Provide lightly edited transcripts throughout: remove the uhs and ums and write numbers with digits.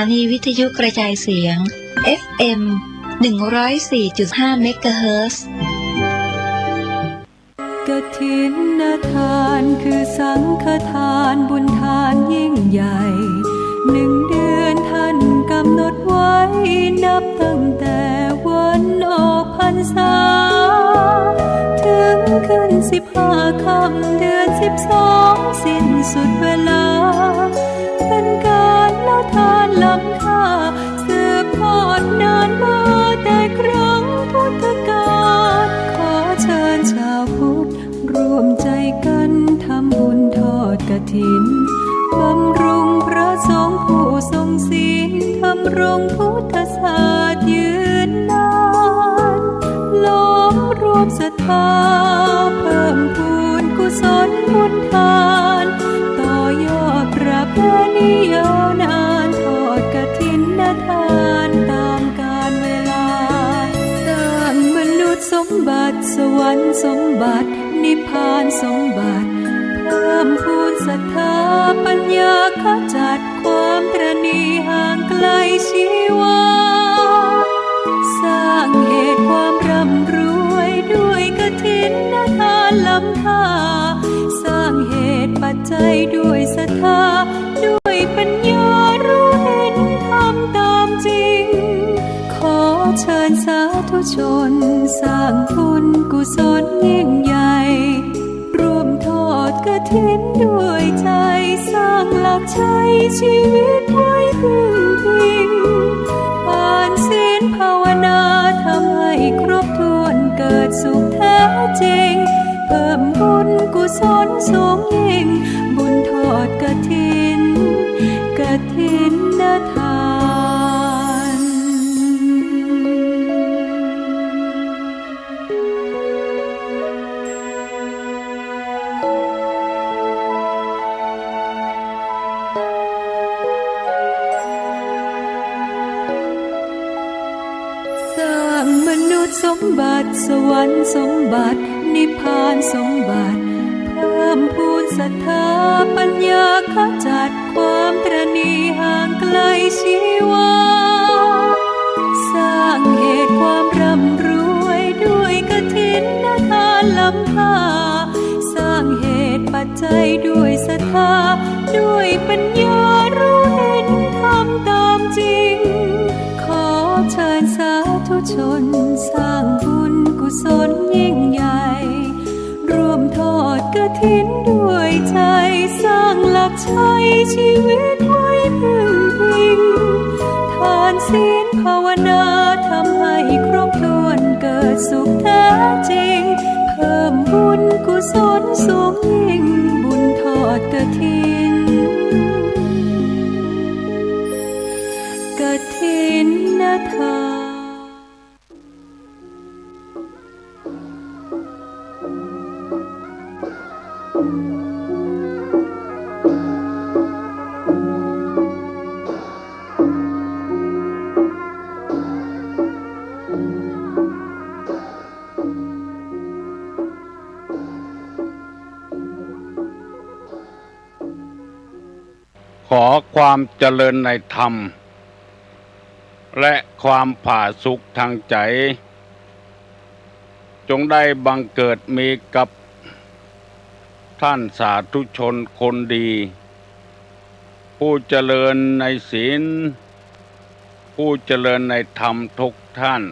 นีวิทยุกระจายเสียง FM 104.5 เมกะเฮิรตซ์กฐินทานคือสังฆทานบุญทานยิ่งใหญ่1 เดือนท่านกำหนดไว้นับตั้งแต่วันออกพรรษาถึงขึ้น15 ค่ำเดือน12สิ้นสุดเวลาเป็นการละทานล้ำค่าสืบทอดนานมาแต่ครั้งพุทธกาลขอเชิญชาวพุทธร่วมใจกันทำบุญทอดกฐินบำรุงพระสงฆ์ผู้ทรงศีลทำรงพุทธศาสนายืนนานล้อมรวมศรัทธาเพิ่มพูนกุศลบุญทานต่อยอดประเพณียาวนานทอดกฐินทานตามกาลเวลาสร้างมนุษย์สมบัติสวรรค์สมบัตินิพพานสมบัติเพิ่มพูนศรัทธาปัญญาขจัดความตระหนี่ห่างไกลชีวาสร้างเหตุความร่ำรวยด้วยกฐินทานล้ำค่าสร้างเหตุปัจจัยด้วยศรัทธาด้วยปัญญารู้เห็นธรรมตามจริงขอเชิญสาธุชนสร้างบุญกุศลยิ่งใหญ่ร่วมทอดกฐินด้วยใจสร้างหลักชัยชีวิตไว้พึ่งพิงทานศีลภาวนาทำให้ครบถ้วนเกิดสุขแท้จริงเพิ่มบุญกุศลสูงยิ่งบุญทอดกฐินทานสร้างมนุษย์สมบัติสวรรค์สมบัตินิพพานสมบัติเพิ่มพูนศรัทธาปัญญาขจัดความตระหนี่ห่างไกลชีวาสร้างเหตุความร่ำรวยด้วยกฐินทานล้ำค่าสร้างเหตุปัจจัยด้วยศรัทธาด้วยปัญญารู้เห็นธรรมตามจริงขอเชิญสาธุชนสร้างบุญกุศลยิ่งใหญ่ร่วมทอดกฐินด้วยใจสร้างหลักชัยชีวิตไว้พึ่งพิงทานศีลภาวนาทำให้ครบถ้วนเกิดสุขแท้จริงเพิ่มบุญกุศลสูงยิ่งบุญทอดกฐินทานขอความเจริญในธรรมและความผาสุกทางใจจงได้บังเกิดมีกับท่านสาธุชนคนดีผู้เจริญในศีลผู้เจริญในธรรมทุกท่าน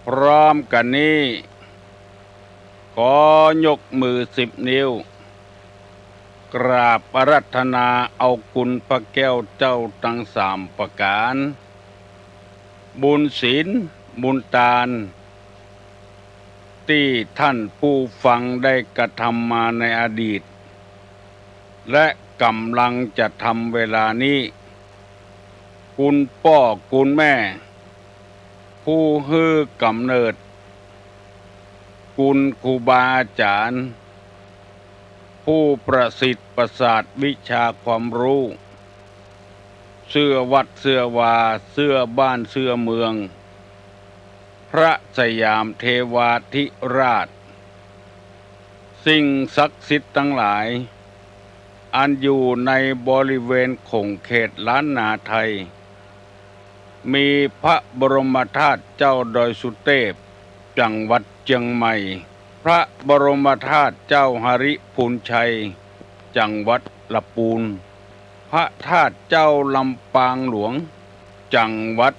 พร้อมกันนี้ขอยกมือ10 นิ้วกราบอาราธนาเอาคุณพระแก้วเจ้าทั้ง3 ประการบุญศีลบุญทานที่ท่านผู้ฟังได้กระทำมาในอดีตและกำลังจะทำเวลานี้คุณพ่อคุณแม่ผู้ให้กำเนิดคุณครูบาอาจารย์ผู้ประสิทธิ์ประสาทวิชาความรู้เสื้อวัดเสื้อวาเสื้อบ้านเสื้อเมืองพระสยามเทวาธิราชสิ่งศักดิ์สิทธิ์ทั้งหลาย อันอยู่ในบริเวณขงเขตล้านนาไทยมีพระบรมธาตุเจ้าดอยสุเทพจังหวัดเชียงใหม่พระบรมธาตุเจ้าหริพูนชัยจังหวัดลำพูนพระธาตุเจ้าลำปางหลวงจังหวัด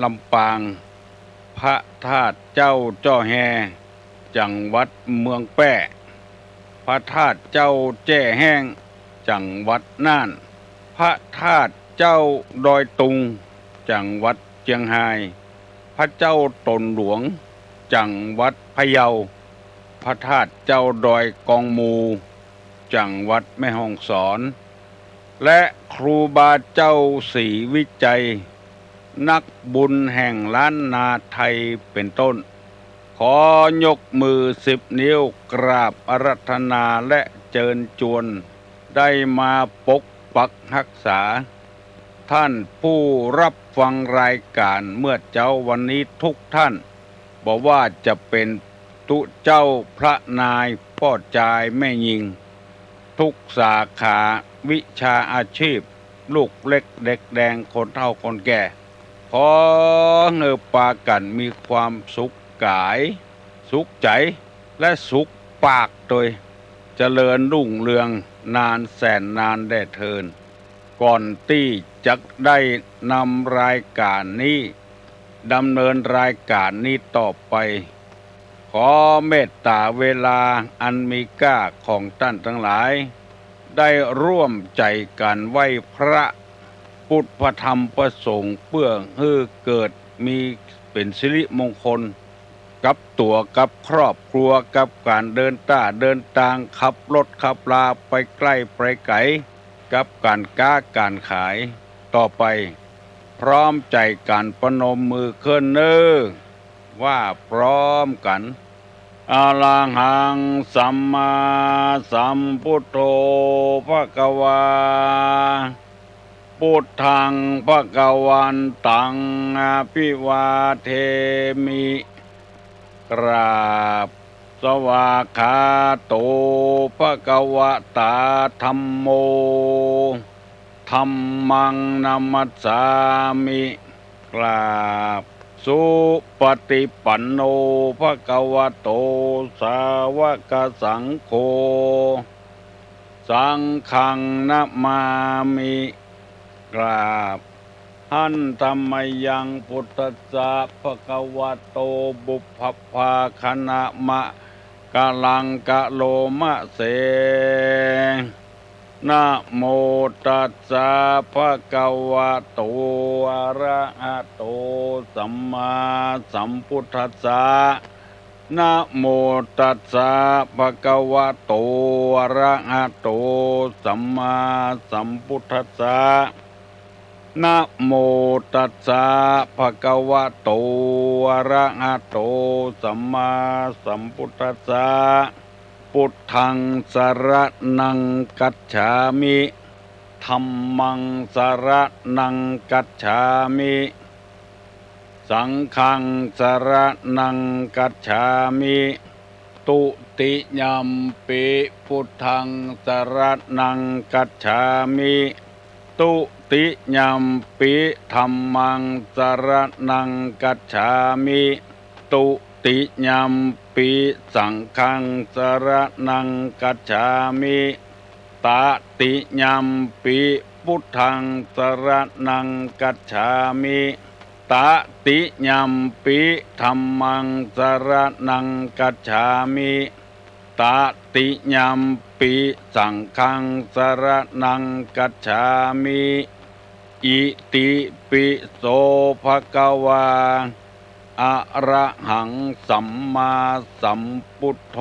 ลำปางพระธาตุเจ้าจ้อแฮจังหวัดเมืองแป้พระธาตุเจ้าแจ้แห้งจังหวัดน่านพระธาตุเจ้าดอยตุงจังหวัดเชียงรายพระเจ้าตนหลวงจังหวัดพะเยาพระธาตุเจ้าดอยกองมูจังหวัดแม่ฮ่องสอนและครูบาเจ้าศรีวิจัยนักบุญแห่งล้านนาไทยเป็นต้นขอยกมือ10 นิ้วกราบอาราธนาและเชิญชวนได้มาปกปักรักษาท่านผู้รับฟังรายการเมื่อเจ้าวันนี้ทุกท่านบอกว่าจะเป็นตุเจ้าพระนายพ่อจายแม่ยิงทุกสาขาวิชาอาชีพลูกเล็กเด็กแดงคนเฒ่าคนแก่ขอเงือปากันมีความสุขกายสุขใจและสุขปากโดยเจริญรุ่งเรืองนานแสนนานได้เทินก่อนที่จะได้นำรายการนี้ดำเนินรายการนี้ต่อไปขอเมตตาเวลาอันมีค่าของท่านทั้งหลายได้ร่วมใจกันไหว้พระพุทธธรรมประสงค์เพื่อให้เกิดมีเป็นสิริมงคลกับตัวกับครอบครัวกับการเดินทางขับรถขับลาไปใกล้ไปไกลกับการค้าการขายต่อไปพร้อมใจกันประนมมือขึ้นเน้อว่าพร้อมกันอะระหังสัมมาสัมพุทโธภควาพุทธังภควันตังอภิวาเทมิกราบสวากขาโตภควตาธัมโมธัมมังนัมมัสสามิกราบสุปฏิปันโนภควโตสาวกสังโฆสังฆังนะมามิกราบหันธัมมยังพุทธัสสะภควโตบุพพภาคณะมะกะลังกะโลมะเสนะโมตัสสะภะคะวะโตอะระหะโตสัมมาสัมพุทธัสสะนะโมตัสสะภะคะวะโตอะระหะโตสัมมาสัมพุทธัสสะนะโมตัสสะภะคะวะโตอะระหะโตสัมมาสัมพุทธัสสะพุทธังสรณังกัจฉามิธัมมังสรณังกัจฉามิสังฆังสรณังกัจฉามิตุติยัมปิพุทธังสรณังกัจฉามิตุติยัมปิธัมมังสรณังกัจฉามิตุติยัมปิสังฆังสรณังกัจฉามิตติยัมปิพุทธังสรณังกัจฉามิตติยัมปิธัมมังสรณังกัจฉามิตติยัมปิสังฆังสรณังกัจฉามิอิติปิโสภควาอะระหังสัมมาสัมพุทโธ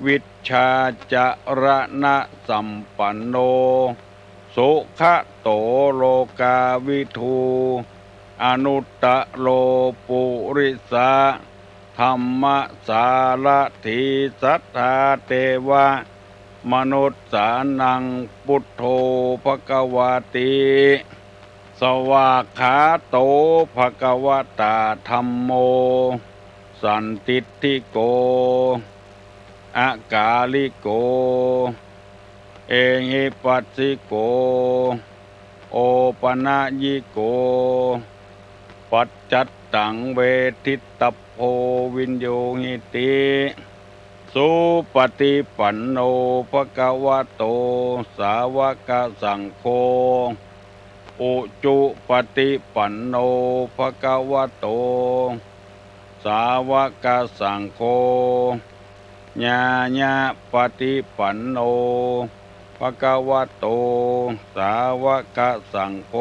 วิชชาจรณะสัมปันโนสุขโตโลกาวิทูอนุตตโลปุริสะธัมมสารถิสัทธาเทวะมนุษย์สานังพุทโธภควติสวากขาโตภควตาธัมโมสันติติโกอากาลิโก เอหิปัสสิโกโอปนะยิโกปัจจัตตังเวทิตตโพวินโยหิติสุปฏิปันโนภควโตสาวกสังโฆอุจุปฏิปันโนภควโตสาวกสังโฆญาญาปฏิปันโนภควโตสาวกสังโฆ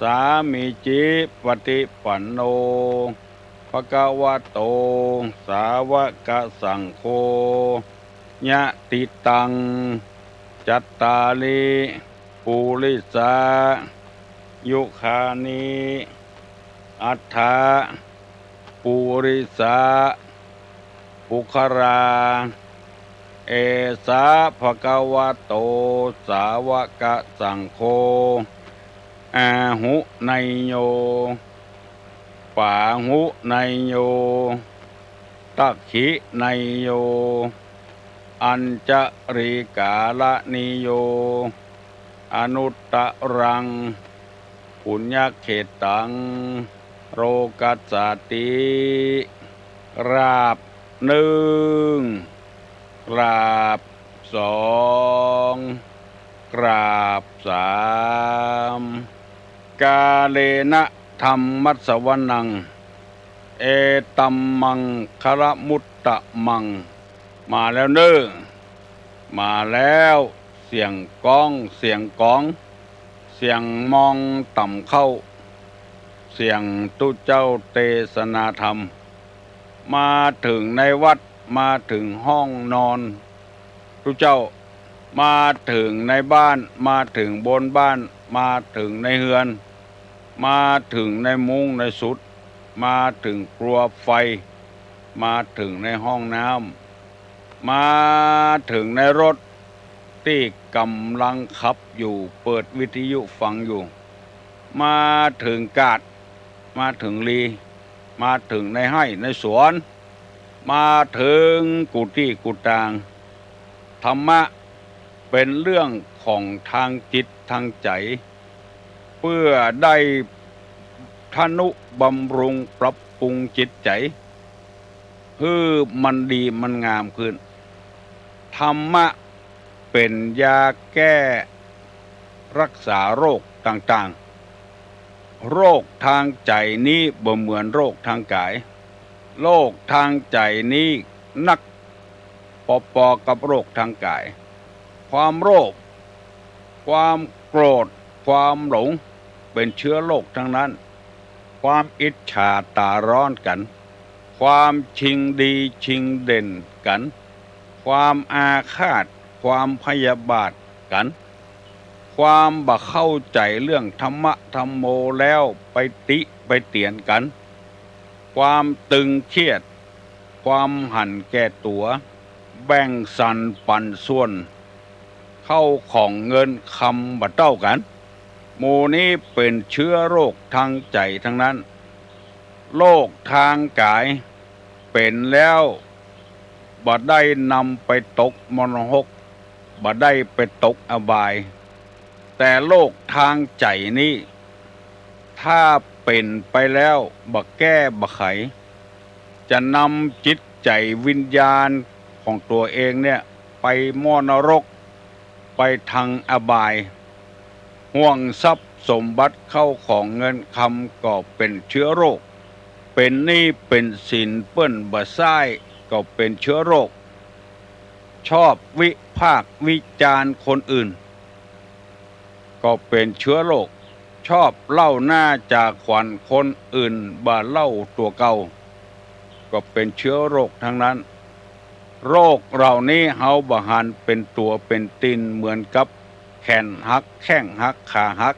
สามิจิปฏิปันโนภควโตสาวกสังโฆญะติตังจัตตาลิปุริสายุคานิอัฏฐาปุริสาปุคราเอสาภควโตสาวกสังโฆอาหุไนโยปาหุไนโยตักขิไนโยอัญจริกาลนิโยอนุตตรังปุญญเขตังโรกัสสติราบหนึ่งกราบสองกราบสามกาเลนะธรรมัสสวนังเอตัมมังคารมุตตะมังมาแล้วเน้อมาแล้วเสียงก้องเสียงก้องเสียงมองต่ำเข้าเสียงตุเจ้าเทศนาธรรมมาถึงในวัดมาถึงห้องนอนตุเจ้ามาถึงในบ้านมาถึงบนบ้านมาถึงในเฮือนมาถึงในมุ้งในสุดมาถึงครัวไฟมาถึงในห้องน้ำมาถึงในรถที่กำลังขับอยู่เปิดวิทยุฟังอยู่มาถึงกาดมาถึงลีมาถึงในไร่ในสวนมาถึงกุฏิกุฏางธรรมะเป็นเรื่องของทางจิตทางใจเพื่อได้ทนุบำรุงปรับปรุงจิตใจเพื่อมันดีมันงามขึ้นธรรมะเป็นยาแก้รักษาโรคต่างๆโรคทางใจนี้บ่เหมือนโรคทางกายโรคทางใจนี้นักปอกับโรคทางกายความโลภความโกรธความหลงเป็นเชื้อโรคทั้งนั้นความอิจฉาตาร้อนกันความชิงดีชิงเด่นกันความอาฆาตความพยาบาทกันความบ่เข้าใจเรื่องธรรมะธรรมโมแล้วไปติไปเตียนกันความตึงเครียดความหั่นแก่ตัวแบ่งสันปันส่วนเข้าของเงินคำบ่เต้ากันหมู่นี้เป็นเชื้อโรคทางใจทั้งนั้นโรคทางกายเป็นแล้วบ่ได้นำไปตกมรณะบ่ได้ไปตกอบายแต่โรคทางใจนี้ถ้าเป็นไปแล้วบ่แก้บ่ไขจะนำจิตใจวิญญาณของตัวเองเนี่ยไปมรณะไปทางอบายห่วงทรัพย์สมบัติเข้าของเงินคำก็เป็นเชื้อโรคเป็นหนี้เป็นสินเปิ้นบ่ซ้ายก็เป็นเชื้อโรคชอบวิพากษ์วิจารณ์คนอื่นก็เป็นเชื้อโรคชอบเล่าหน้าจากขวัญคนอื่นบ่เล่าตัวเก่าก็เป็นเชื้อโรคทั้งนั้นโรคเหล่านี้เฮาบ่หันเป็นตัวเป็นตินเหมือนกับแขนหักแข้งหักขาหัก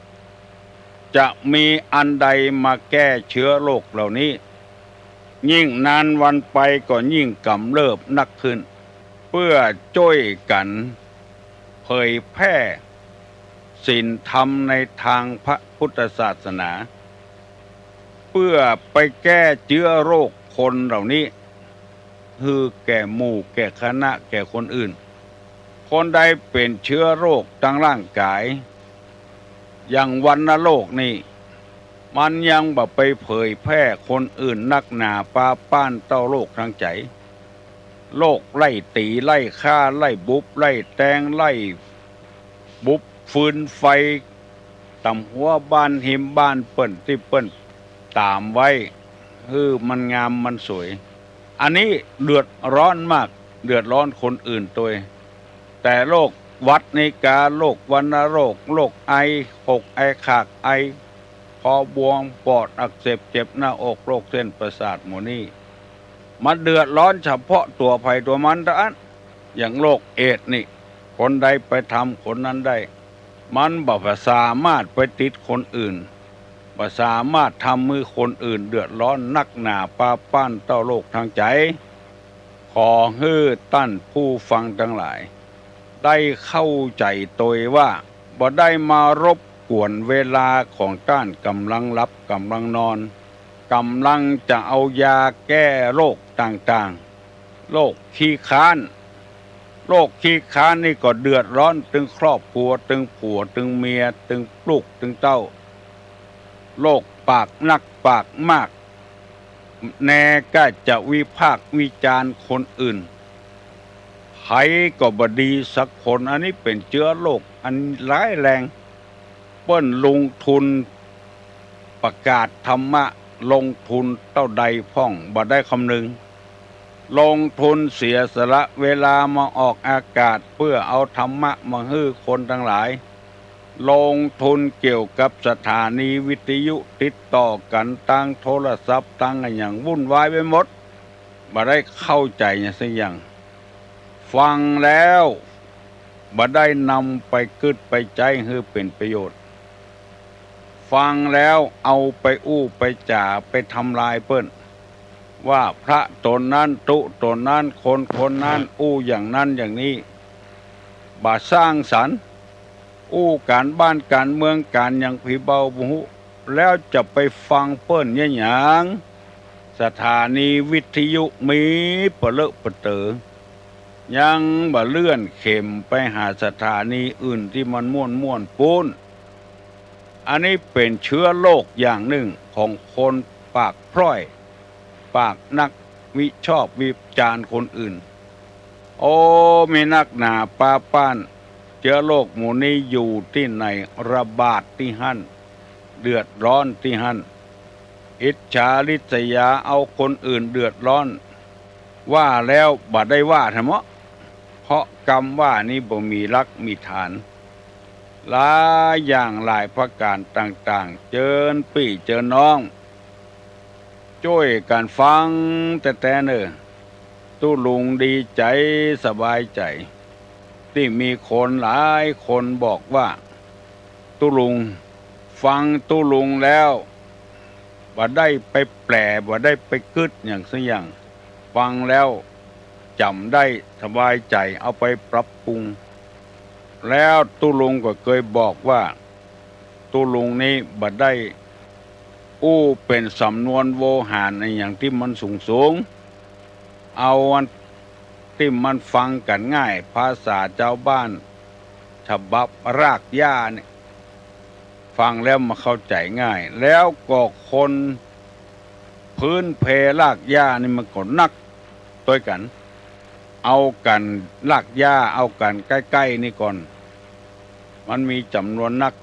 จะมีอันใดมาแก้เชื้อโรคเหล่านี้ยิ่งนานวันไปก็ยิ่งกำเริบนักขึ้นเพื่อช่วยกันเผยแพร่ศีลธรรมในทางพระพุทธศาสนาเพื่อไปแก้เชื้อโรคคนเหล่านี้คือแก่หมู่แก่คณะแก่คนอื่น คนใดเป็นเชื้อโรคทางร่างกายอย่างวัณโรคนี่มันยังบ่ไปเผยแพร่คนอื่นนักหนาปาป้านเต้าโรคทางใจโรคไล่ตีไล่ฆ่าไล่บุบไล่แตงไล่บุบฟืนไฟต่ำหัวบ้านหิมบ้านเปิ้นที่เปิ้นตามไว้มันงามมันสวยอันนี้เดือดร้อนมากเดือดร้อนคนอื่นตัวแต่โรคหวัดในกาโรควัณโรคโรคไอหกไอขากไอคอบวมปอดอักเสบเจ็บหน้าอกโรคเส้นประสาทหมดนี้มันเดือดร้อนเฉพาะตัวภัยตัวมันเท่านั้นอย่างโรคเอดส์นี่คนใดไปทำคนนั้นได้มันบ่สามารถไปติดคนอื่นบ่สามารถทำมือคนอื่นเดือดร้อนนักหนาปาป้านเต้าโรคทางใจขอให้ท่านผู้ฟังทั้งหลายได้เข้าใจตัวว่าบ่ได้มารบกวนเวลาของท่านกำลังหลับกำลังนอนกำลังจะเอายาแก้โรคต่างๆโรคขี้ค้านโรคขี้ค้านนี่ก็เดือดร้อนถึงครอบครัวถึงผัวถึงเมียถึงลูกถึงเต้าโรคปากนักปากมากแน่ก็จะวิพากษ์วิจารณ์คนอื่นใครก็บดีสักคนอันนี้เป็นเชื้อโรคอันร้ายแรงเปิ้นลงทุนประกาศธรรมะลงทุนเท่าใดพ่องบ่ได้คำนึงลงทุนเสียสละเวลามาออกอากาศเพื่อเอาธรรมะมาให้คนทั้งหลายลงทุนเกี่ยวกับสถานีวิทยุติดต่อกันตั้งโทรศัพท์ตั้งอย่างวุ่นวายไปหมดบ่ได้เข้าใจสักอย่างฟังแล้วบ่ได้นำไปกึดไปใจให้เป็นประโยชน์ฟังแล้วเอาไปอู้ไปจ่าไปทำลายเปิ้นว่าพระตนนั้นตุตนนั้นคนนั้นอู้อย่างนั้นอย่างนี้บ่สร้างสรรค์อู้การบ้านการเมืองการอย่างผีเบาบุหุแล้วจะไปฟังเปิ้นเนี่ยหยังสถานีวิทยุมีเปเลอะเปเตอยังบ่เลื่อนเข็มไปหาสถานีอื่นที่มันม่วนปูนอันนี้เป็นเชื้อโรคอย่างหนึ่งของคนปากพร่อยปากนักวิชอบวิจารณ์คนอื่นโอ้มีนักหนาปาป้านเชื้อโรคหมู่นี้อยู่ที่ไหนระบาดที่หั่นเดือดร้อนที่หั่นอิจฉาริษยาเอาคนอื่นเดือดร้อนว่าแล้วบ่ได้ว่าทำไมเพราะกรรมว่านี้บ่มีรักมีฐานหลายอย่างหลายประการต่างๆเจิญปี่เจิญน้องช่วยกันฟังแต่เนิ่นตู้ลุงดีใจสบายใจที่มีคนหลายคนบอกว่าตู้ลุงฟังตู้ลุงแล้วบ่ได้ไปแปลบ่ได้ไปกึดอย่างสักอย่างฟังแล้วจำได้สบายใจเอาไปปรับปรุงแล้วตู้ลุงก็เคยบอกว่าตู้ลุงนี้บ่ได้อู้เป็นสำนวนโวหารในอย่างที่มันสูงเอาอันที่มันฟังกันง่ายภาษาเจ้าบ้านฉบับรากหญ้าเนี่ยฟังแล้วมาเข้าใจง่ายแล้วก็คนพื้นเพรากหญ้านี่มันก็นักตัวกันเอากันรากหญ้าเอากันใกล้ๆนี่ก่อนมันมีจำนวนนัก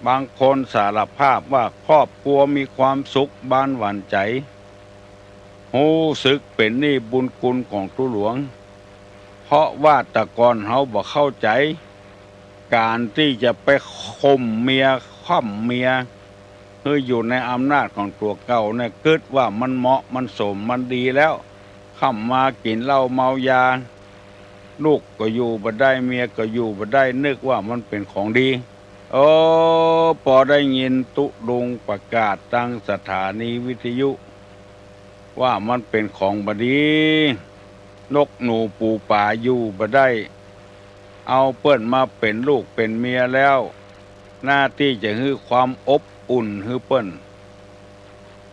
บางคนสารภาพว่าครอบครัวมีความสุขบ้านหวานใจรู้สึกเป็นหนี้บุญคุณของตู้หลวงเพราะว่าแต่ก่อนเขาบ่เข้าใจการที่จะไปข่มเมียค่ำเมียคืออยู่ในอำนาจของตัวเก่าเนี่ยคิดว่ามันเหมาะมันสมมันดีแล้วค่ำมากินเหล้าเมายาลูกก็อยู่บ่ได้เมียก็อยู่บ่ได้นึกว่ามันเป็นของดีพอได้ยินตุลุงประกาศตั้งสถานีวิทยุว่ามันเป็นของบดีนกหนูปูป่าอยู่บ่ได้เอาเปิ้นมาเป็นลูกเป็นเมียแล้วหน้าที่จะให้ความอบอุ่นให้เปิ้น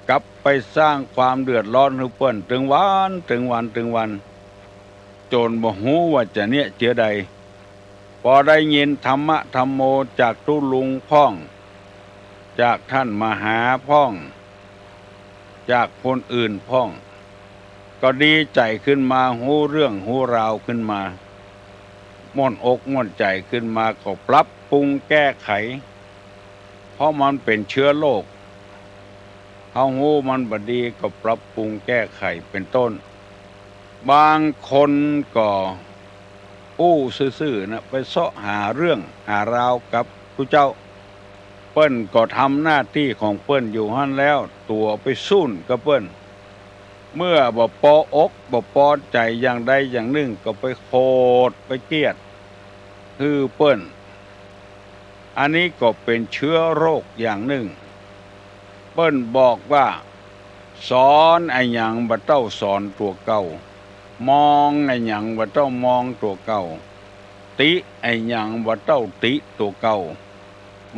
กลับไปสร้างความเดือดร้อนให้เปิ้นถึงวันจนบ่ฮู้ว่าจะเนี่ยเจือใด พอได้ยินธรรมะธรรมโมจากตุลุงพ่องจากท่านมหาพ่องจากคนอื่นพ่องก็ดีใจขึ้นมาหูเรื่องหูราวขึ้นมาม่วนอกม่วนใจขึ้นมาก็ปรับปรุงแก้ไขเพราะมันเป็นเชื้อโรคเฮาหูมันบ่ดีก็ปรับปรุงแก้ไขเป็นต้นบางคนก็อู้ซื่อๆนะไปเสาะหาเรื่องหาราวกับผู้เจ้าเปิ้นก็ทำหน้าที่ของเปิ้นอยู่หั่นแล้วตัวไปสู้กับเปิ้นเมื่อบ่พออกบ่พอใจอย่างใดอย่างหนึ่งก็ไปโคตรไปเกลียดคือเปิ้นอันนี้ก็เป็นเชื้อโรคอย่างหนึ่งเปิ้นบอกว่าสอนไอ้หยังบ่เต้าสอนตัวเก่ามองไอ้หยังบ่เต้ามองตัวเก่าติไอ้หยังบ่เต้าติตัวเก่า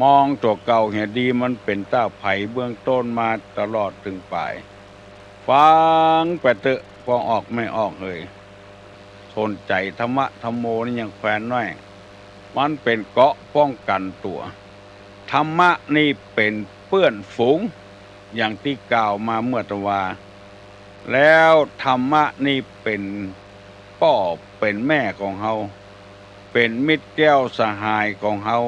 มองตัวเก่าเห็นดีมันเป็นต้าไผเบื้องต้นมาตลอดถึงปลายฟังไปเถอะพอออกไม่ออกเลยสนใจธรรมะธรรมโมนี่ยังแฟนน้อยมันเป็นเกราะป้องกันตัวธรรมะนี่เป็นเพื่อนฝูงอย่างที่กล่าวมาเมื่อตะวาแล้วธรรมะนี่เป็นพ่อเป็นแม่ของเฮาเป็นมิตรแก้วสหายของเฮา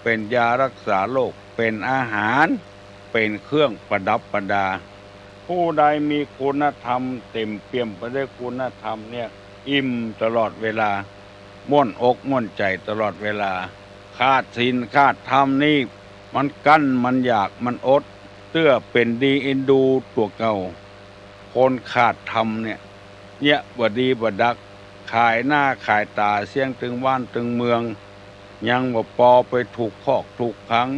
เป็นยารักษาโรคเป็นอาหารเป็นเครื่องประดับประดาผู้ใดมีคุณธรรมเต็มเปี่ยมไปด้วยคุณธรรมเนี่ยอิ่มตลอดเวลาม่วนอกม่วนใจตลอดเวลาขาดศีลขาดธรรมนี่มันกั้นมันอยากมันอดเตื้อเป็นดีอินดูตัวเก่าคนขาดธรรมเนี่ยบ่ดีบ่ดักขายหน้าขายตาเสี่ยงถึงบ้านถึงเมืองยังบ่ปอไปถูกคอกถูกขัง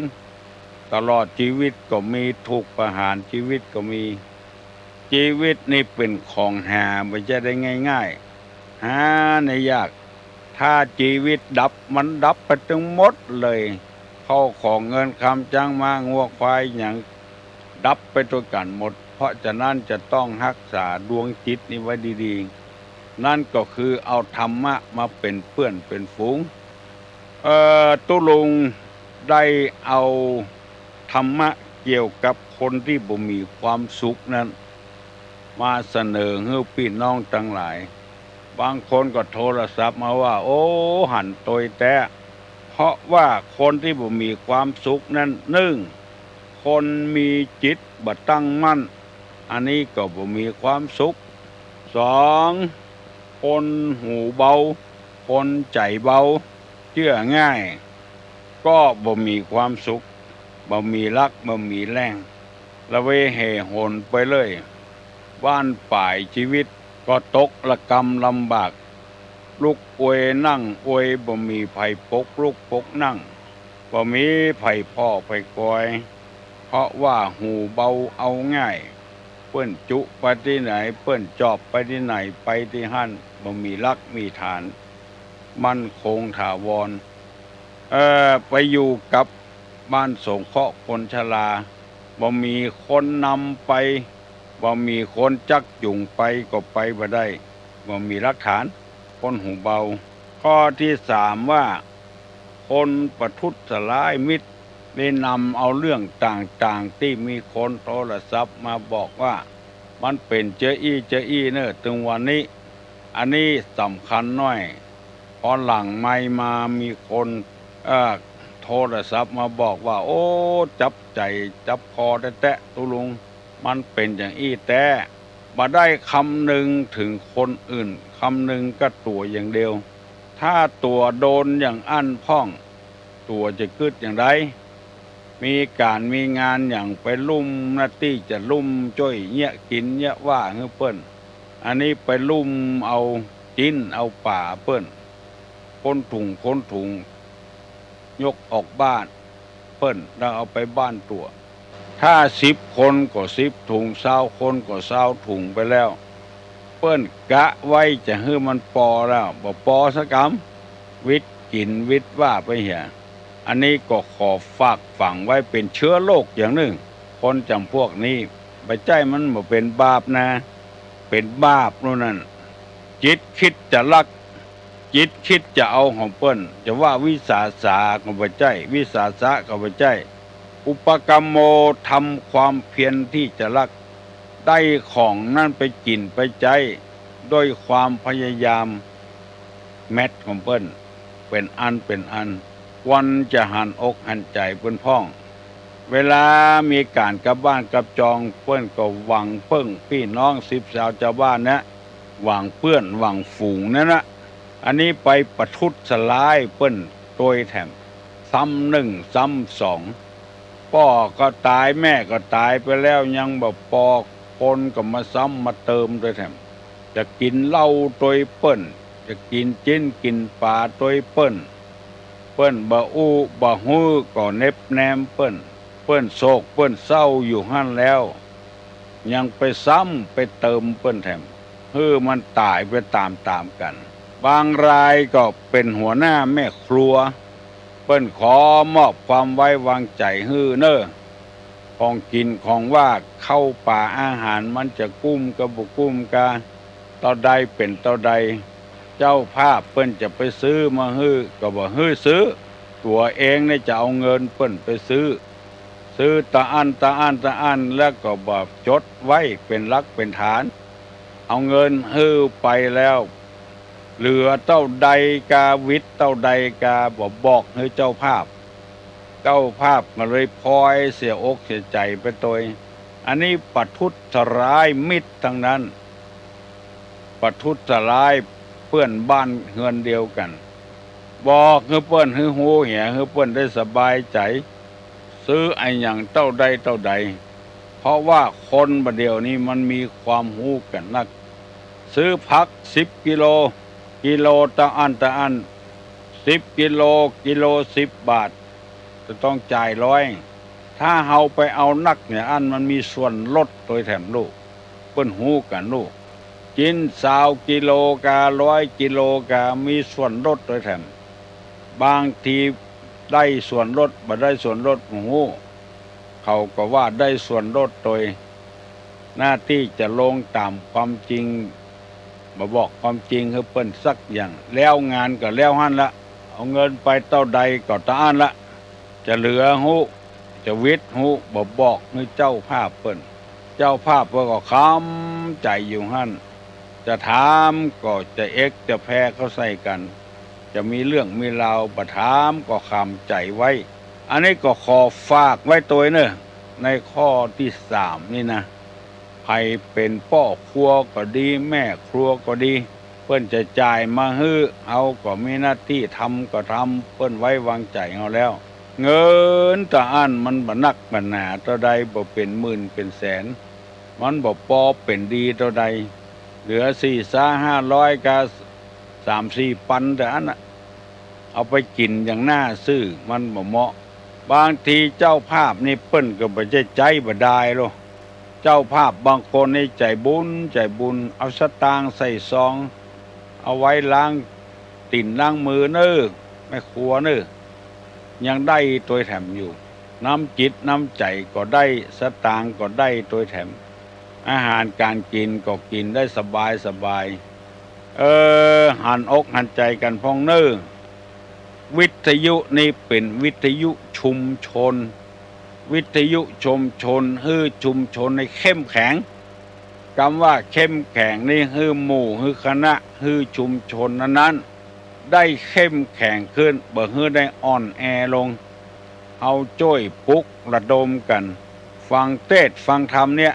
ตลอดชีวิตก็มีถูกประหารชีวิตก็มีชีวิตนี่เป็นของหาไม่ใช่ได้ง่ายๆหาในยากถ้าชีวิตดับมันดับไปทั้งหมดเลยเข้าของเงินคำจ้างมางัวควายอย่างดับไปตัวกันหมดเพราะฉะนั้นจะต้องรักษาดวงจิตนี้ไว้ดีๆนั่นก็คือเอาธรรมะมาเป็นเพื่อนเป็นฝูงตุลุงได้เอาธรรมะเกี่ยวกับคนที่บ่มีความสุขนั้นมาเสนอให้พี่น้องทั้งหลายบางคนก็โทรศัพท์มาว่าโอ้หันตยแต่เพราะว่าคนที่บ่มีความสุขนั้นหนึ่งคนมีจิตบ่ตั้งมั่นอันนี้ก็บ่มีความสุขสองคนหูเบาคนใจเบาเชื่อง่ายก็บ่มีความสุขบ่มีรักบ่มีแรงละเวเหหนไปเลยบ้านป่ายชีวิตก็ตกละกรรมลำบากลุกอวยนั่งอวยบ่มีไผปกลุกปกนั่งบ่มีไผพ่อไผกอยเพราะว่าหูเบาเอาง่ายเปิ้นจุไปที่ไหนเปิ้นจอบไปที่ไหนไปที่หั่นบ่มีรักมีฐานมั่นคงถาวรไปอยู่กับบ้านสงเคราะห์คนชราบ่มีคนนำไปบ่มีคนจักจุงไปก็ไปบ่ได้บ่มีหลักฐานคนหูเบาข้อที่สามว่าคนประทุษร้ายมิตรได้นำเอาเรื่องต่างๆที่มีคนโทรศัพท์มาบอกว่ามันเป็นเจออี้เนอะถึงวันนี้อันนี้สำคัญหน่อยพอหลังไม่มามีคนโทรศัพท์มาบอกว่าโอ้จับใจจับคอแตะตุลุงมันเป็นอย่างอี้แต่มาได้คำหนึ่งถึงคนอื่นคำหนึ่งก็ตัวอย่างเดียวถ้าตัวโดนอย่างอั้นพ่องตัวจะกึดอย่างไรมีการมีงานอย่างไปลุ่มหน้าที่จะลุ่มจ้อยเงี้ยกินเงี้ยว่าเฮ้เปิ้นอันนี้ไปลุ่มเอาจิ้นเอาป่าเปิ้นคนถุงยกออกบ้านเปิ้นแล้วเอาไปบ้านตัวถ้า10 คนก็10 ถุง20 คนก็20 ถุงไปแล้วเปิ้นกะไว้จะให้มันปอแล้วบ่ปอสักกำวิทย์กินวิทย์ว่าไปเหี่ยอันนี้ก็ขอฝากฝังไว้เป็นเชื้อโรคอย่างหนึ่งคนจำพวกนี้ไปใจมันบ่เป็นบาปนะเป็นบาปนู่นนั่นจิตคิดจะรัก จิตคิดจะเอาของเปิ้นจะว่าวิสาสะก็บ่ใช่วิสาสะก็บ่ใช่อุปกรรมโมทำความเพียรที่จะรักได้ของนั่นไปกินไปใจด้วยความพยายามแมทของเปิ้นเป็นอันวันจะหันอกหันใจเปิ้นพ้องเวลามีการกลับบ้านกลับจองเปิ้นก็หวังเพิ่งพี่น้อง10 สาวชาวบ้านนะหวังเพื่อนหวังฝูงนั่นนะอันนี้ไปประทุษลายเปิ้นโดยแถมซ้ำหนึ่งซ้ำสองพ่อก็ตายแม่ก็ตายไปแล้วยังบ่ปอกคนก็มาซ้ำมาเติมโดยแถมจะกินเหล้าโดยเปิ้นจะกินจิ้นกินปลาโดยเปิ้นบ่อู้บ่ฮู้ก็เน็บแนมเปิ้นโศกเปิ้นเศร้าอยู่หั่นแล้วยังไปซ้ำไปเติมเปิ้นแถมมันตายไปตามกันบางรายก็เป็นหัวหน้าแม่ครัวเปิ้นขอมอบความไว้วางใจเน้อของกินของว่าเข้าป่าอาหารมันจะกุ้มกะบ่กุ้มกะเท่าใดเป็นเท่าใดเจ้าภาพเปิ้นจะไปซื้อมาก็บ่ซื้อตัวเองเนี่ยจะเอาเงินเปิ้นไปซื้อตะอันแล้วก็บ่จดไว้เป็นหลักเป็นฐานเอาเงินไปแล้วเหลือเท่าใดกาวิทย์เท่าใดกาบ่บอกให้เจ้าภาพก็เลยพลอยเสียอกเสียใจไปตัวอันนี้ประทุษร้ายมิตรทั้งนั้นประทุษร้ายเพื่อนบ้านเฮือนเดียวกันบอกให้เปิ้นให้ฮู้แหให้เปิ้นได้สบายใจซื้อไอ้หยังเท่าใดเพราะว่าคนบัดเดียวนี้มันมีความฮู้กันนักซื้อผัก10 กิโลตะอัน10 กิโล10 บาทจะต้องจ่าย100ถ้าเฮาไปเอานักเนี่ยอันมันมีส่วนลดโดยแถมลูกเปิ้นฮู้กันลูกกิน20 กิโลกา100 กิโลกามีส่วนลดโดยแถมบางทีได้ส่วนลดบ่ได้ส่วนลดฮู้เขาก็ว่าได้ส่วนลดโดยหน้าที่จะลงตามความจริงมาบอกความจริงให้เปิ้นสักอย่างแล้วงานก็แล้วหั่นละเอาเงินไปเท่าใดก็ตะอันละจะเหลือฮู้จะวิทย์ฮู้บ่บอกให้เจ้าภาพเปิ้นเจ้าภาพเพิ่นก็ค้ำใจอยู่หั่นจะถามก็จะจะแพ้เขาใส่กันจะมีเรื่องมีราวบ่ถามก็ค้ำใจไว้อันนี้ก็ขอฝากไว้ตัวเนอะในข้อที่3นี่นะใครเป็นพ่อครัวก็ดีแม่ครัวก็ดีเปิ้นจะจ่ายมาเอาก็มีหน้าที่ทำก็ทำเปิ้นไว้วางใจเอาแล้วเงินตะอันมันบ่นักบ่หนาเท่าใดบ่เป็นหมื่นเป็นแสนมันบ่พอเป็นดีเท่าใดเหลือ4-500ก็3-4 ปันแต่อันน่ะเอาไปกินอย่างน่าซื้อมันบ่เหมาะบางทีเจ้าภาพนี่เปิ้นก็บ่ใจบ่ได้หรอกเจ้าภาพบางคนนี่ใจบุญเอาสตางค์ใส่ซองเอาไว้ล้างตีนล้างมือเน้อแม่ครัวเน้อยังได้ตัวแถมอยู่น้ำจิตน้ำใจก็ได้สตางค์ก็ได้ตัวแถมอาหารการกินก็กินได้สบายหันอกหันใจกันพ้องเน้อวิทยุนี่เป็นวิทยุชุมชนชุมชนในเข้มแข็งคำว่าเข้มแข็งนี่หมู่คณะชุมชนนั้นได้เข้มแข็งขึ้นบ่ได้อ่อนแอลงเอาจ้อยปลุกระดมกันฟังเทศน์ฟังธรรมเนี่ย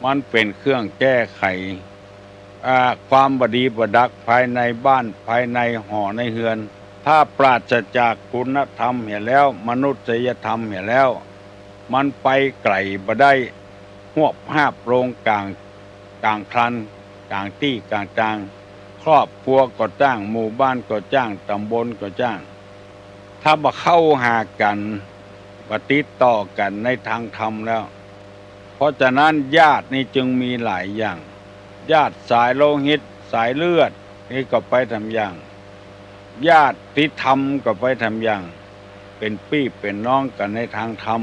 มันเป็นเครื่องแก้ไขความบดีบดักภายในบ้านภายในหอในเฮือนถ้าปราศจากคุณธรรมเห็นแล้วมนุษยธรรมเห็นแล้วมันไปไกลบ่ได้หวบหาบโรงกลางพลันกลางที่กลางครอบครัวก็จ้างหมู่บ้านก็จ้างตำบลก็จ้างถ้าบ่เข้าหากันบ่ติดต่อกันในทางธรรมแล้วเพราะฉะนั้นญาตินี่จึงมีหลายอย่างญาติสายโลหิตสายเลือดนี่ก็ไปทำอย่างญาติธรรมก็ไปทำอย่างเป็นพี่เป็นน้องกันในทางธรรม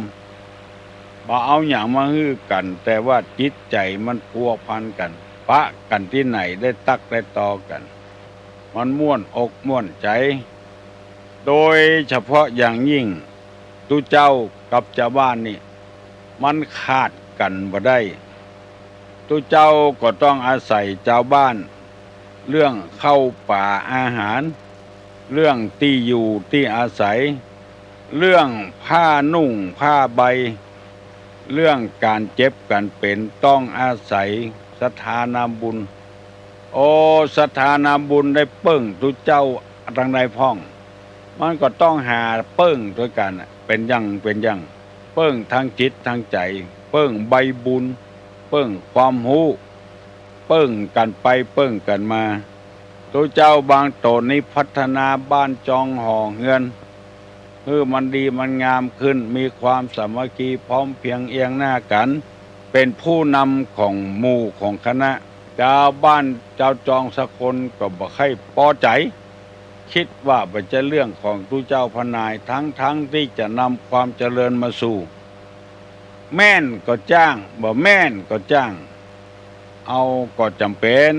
บ่เอาอย่างมากันแต่ว่าจิตใจมันพัวพันกันปะกันที่ไหนได้ตักได้ตอกัน มันม่วนอกม่วนใจ โดยเฉพาะอย่างยิ่งตุเจ้ากับชาวบ้านนี่มันขาดกันบ่ได้ตุเจ้าก็ต้องอาศัยชาวบ้านเรื่องเข้าป่าอาหารเรื่องที่อยู่ที่อาศัยเรื่องผ้านุ่งผ้าใบเรื่องการเจ็บกันเป็นต้องอาศัยสถานบุญโอ้สถานบุญได้เปิ้งตุเจ้าทางใดพ้องมันก็ต้องหาเปิ้งด้วยกันเป็นยังเปิ้งทางจิตทางใจเปิ้งใบบุญเปิ้งความรู้เปิ้งกันไปเปิ้งกันมาตุเจ้าบางตนนี้พัฒนาบ้านจองห่อเฮือนมันดีมันงามขึ้นมีความสามัคคีพร้อมเพรียงเอียงหน้ากันเป็นผู้นำของหมู่ของคณะชาวบ้านเจ้าจองสักคนก็บ่ค่อยพอใจคิดว่าเป็นจะเรื่องของตุเจ้าพนายทั้งที่จะนำความเจริญมาสู่แม่นก็จ้างบ่แม่นก็จ้างเอาก็จำเป็น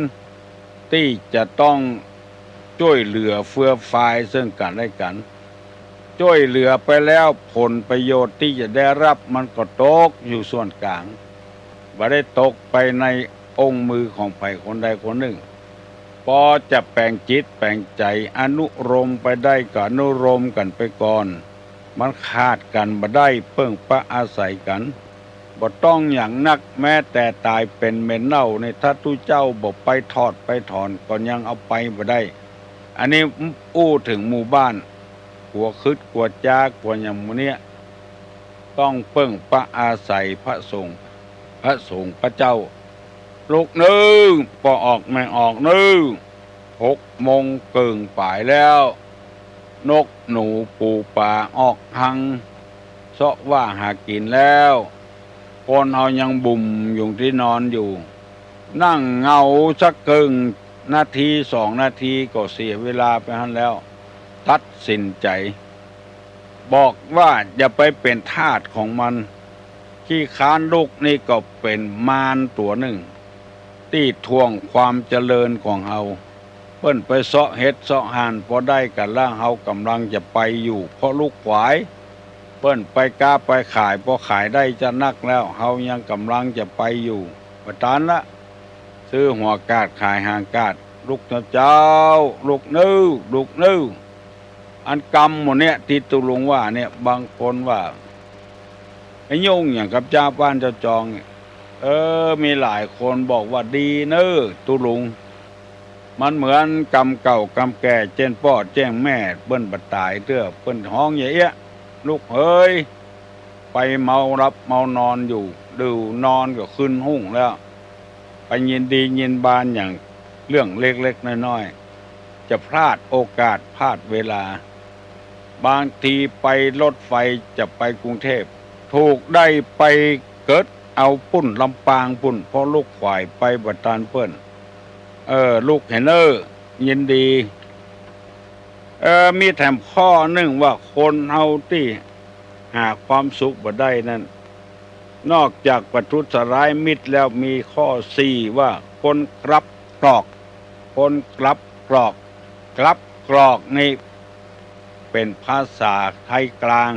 ที่จะต้องช่วยเหลือเฟื่อฟายซึ่งกันและกันช่วยเหลือไปแล้วผลประโยชน์ที่จะได้รับมันก็ตกอยู่ส่วนกลางบ่ได้ตกไปในองค์มือของใครคนใดคนหนึ่งพอจะแปลงจิตแปลงใจอนุโลมไปได้ก็อนุโลมกันไปก่อนมันขาดกันบ่ได้เพิ่งปะอาศัยกันบ่ต้องอย่างนักแม้แต่ตายเป็นเม็นเน่าในถ้าตุเจ้าบ่ไปทอดไปถอนก็ยังเอาไปบ่ได้อันนี้อู้ถึงหมู่บ้านกลัวคึดกลัวจากลัวอย่างมื้อเนี้ยต้องเพิ่งปะอาศัยพระสงฆ์พระเจ้าลูกนึงพอออกไม่ออกนึง6 โมงเกิงป่ายแล้วนกหนูปูป่าออกหังเสาะว่าหากินแล้วคนเอายังบุ่มอยู่ที่นอนอยู่นั่งเงาสักเกิงนาที2 นาทีก็เสียเวลาไปหันแล้วตัดสินใจบอกว่าอย่าไปเป็นทาสของมันขี้ค้านลูกนี่ก็เป็นมารตัวหนึ่งที่ทวงความเจริญของเฮาเปิ้นไปเสาะเฮ็ดเสาะหานพอได้กันล่างเฮากำลังจะไปอยู่เพราะลูกขวายเปิ้นไปกล้าไปขายพอขายได้จะนักแล้วเฮายังกำลังจะไปอยู่ประทานละซื้อหัวกาดขายหางกาดลูกเจ้าลูกนึอันกรรมหมดเนี่ยที่ตุลุงว่าเนี่ยบางคนว่าไอ้ยุ่งอย่างกับเจ้าบ้านเจ้าจองมีหลายคนบอกว่าดีเน้อตุลุงมันเหมือนกรรมเก่ากรรมแก่เจ้นพ่อแจ้งแม่เปิ้นบัดตายเตื้อเปิ้นห้องอย่างเอี้ยลูกเฮ้ยไปเมารับเมานอนอยู่ดูนอนก็ขึ้นหุ่งแล้วไปยินดียินบานอย่างเรื่องเล็กๆน้อยๆจะพลาดโอกาสพลาดเวลาบางทีไปรถไฟจะไปกรุงเทพถูกได้ไปเกิดเอาปุ่นลำปางปุ่นเพราะลูกขวายไปบัดตานเปิ้นลูกเห็นยินดีมีแถมข้อหนึ่งว่าคนเฮาที่หาความสุขบ่ได้นั่นนอกจากประทุษร้ายมิตรแล้วมีข้อ4ว่าคนกลับกรอกนี่เป็นภาษาไทยกลาง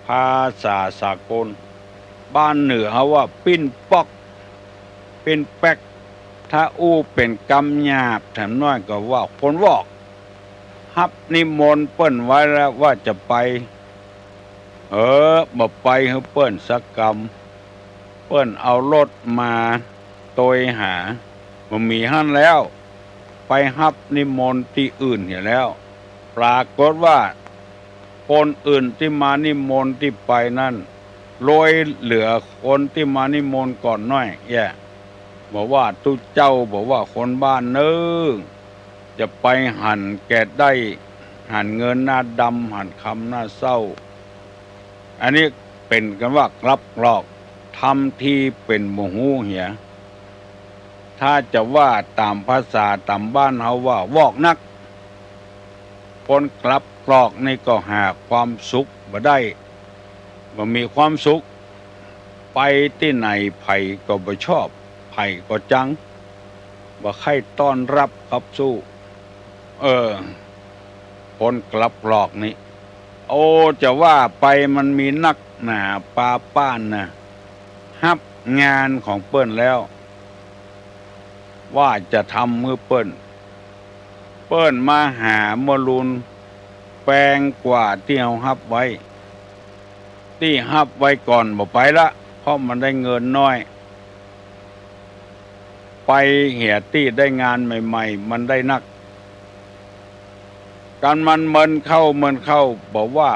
ภาษาสากลบ้านเหนือเขาว่าปิ้นปอกเป็นแป๊กถ้าอู้เป็นกำหยาบแถมน้อยก็ว่าคนวอกฮับนิมนต์เปิ้นไว้แล้วว่าจะไปบ่ไปให้เปิ้นสักกรรมเปิ้นเอารถมาโตยหาบ่มีหั่นแล้วไปฮับนิมนต์ที่อื่นเห็นแล้วปรากฏว่าคนอื่นที่มานิมนต์ที่ไปนั่นโรยเหลือคนที่มานิมนต์ก่อนน้อยบอกว่าตุเจ้าบอกว่าคนบ้านจะไปหั่นแกะได้หั่นเงินหน้าดำหั่นคำหน้าเศร้าอันนี้เป็นกันว่ากลับกรอกทำที่เป็นโมหูเหียถ้าจะว่าตามภาษาตามบ้านเฮาว่าวอกนักคนกลับกรอกนี่ก็หาความสุขบ่ได้บ่มีความสุขไปที่ไหนไผก็บ่ชอบไผก็จังบ่ใครต้อนรับครับสู้ เออคนกลับหลอกนี่โอ้จะว่าไปมันมีนักหนาปาป้านนะฮับงานของเปิ้นแล้วว่าจะทำมือเปิ้นมาหามลุนแปลงกว่าที่เฮาฮับไว้ที่ฮับไว้ก่อนบ่ไปละเพราะมันได้เงินน้อยไปเหียที่ได้งานใหม่ๆมันได้นักการมันเมินเข้าบอกว่า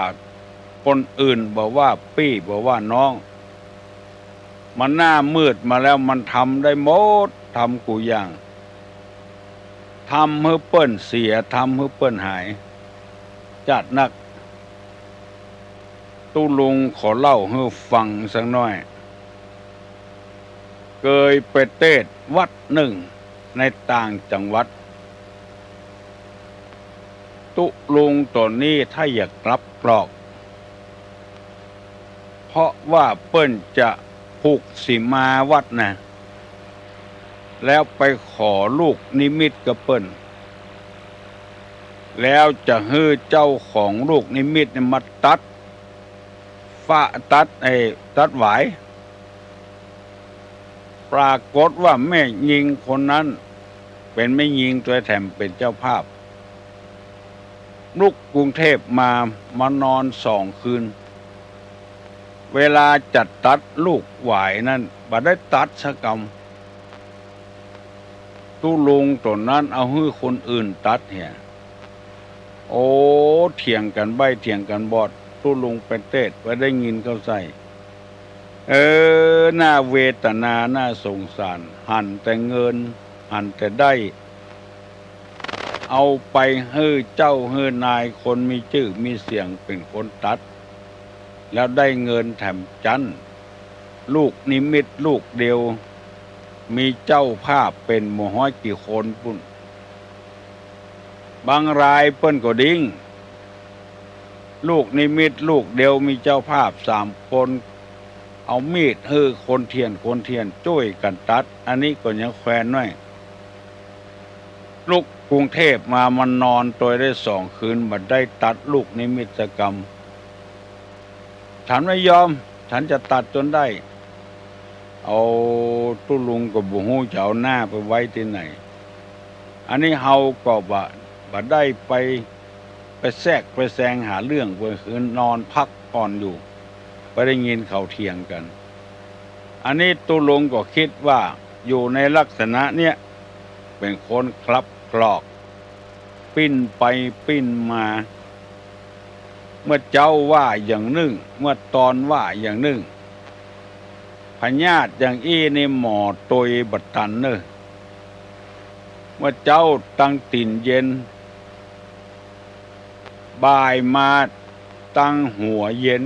คนอื่นบอกว่าปี้บอกว่าน้องมันหน้ามืดมาแล้วมันทำได้หมดทำกูอย่างทำให้เปิ้นเสียทำให้เปิ้นหายจัดนักตู้ลุงขอเล่าให้ฟังสักหน่อยเคยไปเทศน์วัดหนึ่งในต่างจังหวัดตุลุงตัวนี้ถ้าอยากกลับกรอกเพราะว่าเปิ้นจะผูกสิมาวัดนะแล้วไปขอลูกนิมิตกับเปิ้นแล้วจะให้เจ้าของลูกนิมิตมาตัดตัดหวายปรากฏว่าแม่ยิงคนนั้นเป็นแม่ยิงตัวแถมเป็นเจ้าภาพลูกกรุงเทพมานอน2 คืนเวลาจัดตัดลูกหวายนั่นบ่ได้ตัดสักกรรมตู้ลุงตัวนั้นเอาให้คนอื่นตัดเหี่ยโอ้เถียงกันใบเถียงกันบอดตู้ลุงเป็นเทศไว้ได้ยินเขาใส่น่าเวทนาน่าสงสารหันแต่เงินหันแต่ได้เอาไปให้เจ้าให้นายคนมีชื่อมีเสียงเป็นคนตัดแล้วได้เงินแถมจันลูกนิมิตลูกเดียวมีเจ้าภาพเป็นหมู่ห้อยกี่คนปุ่นบางรายเปิ้นก็ดิ้งลูกนิมิตลูกเดียวมีเจ้าภาพ3 คนเอามีดคนเทียนช่วยกันตัดอันนี้ก็ยังแควนน้อยลูกกรุงเทพมันนอนตัวได้2 คืนบัดได้ตัดลูกนิมิตกรรมฉันไม่ยอมฉันจะตัดจนได้เอาตู้ลุงกับบุหูจะเอาหน้าไปไว้ที่ไหนอันนี้เฮาก็บ่ได้ไปแทรกไปแซงหาเรื่องไปคืนนอนพักผ่อนอยู่ไปได้ยินเขาเถียงกันอันนี้ตู้ลุงก็คิดว่าอยู่ในลักษณะเนี้ยเป็นคนคลับกรอกปิ้นไปปิ้นมาเมื่อเจ้าว่าอย่างหนึ่งเมื่อตอนว่าอย่างหนึ่งพญาติอย่างอี้นี่หมอตยบัดตันเนอะเมื่อเจ้าตั้งติ่นเย็นบ่ายมาตั้งหัวเย็น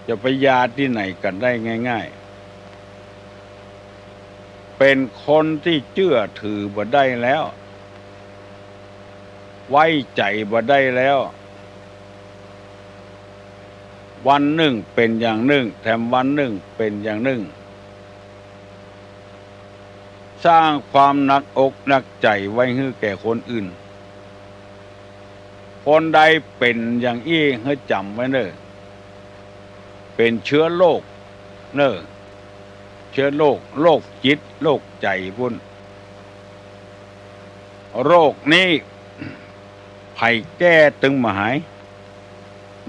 จะไปยาที่ไหนกันได้ง่ายๆเป็นคนที่เชื่อถือบ่ได้แล้วไว้ใจบ่ได้แล้ววันหนึ่งเป็นอย่างหนึ่งแถมวันหนึ่งเป็นอย่างหนึ่งสร้างความหนักอกหนักใจไว้ให้แก่คนอื่นคนใดเป็นอย่างอี้ให้จำไว้เนอะเป็นเชื้อโรคเนอะเชื้อโรคจิตโรคใจพุ่นโรคนี้ไผ่แก้ตึงมาหาย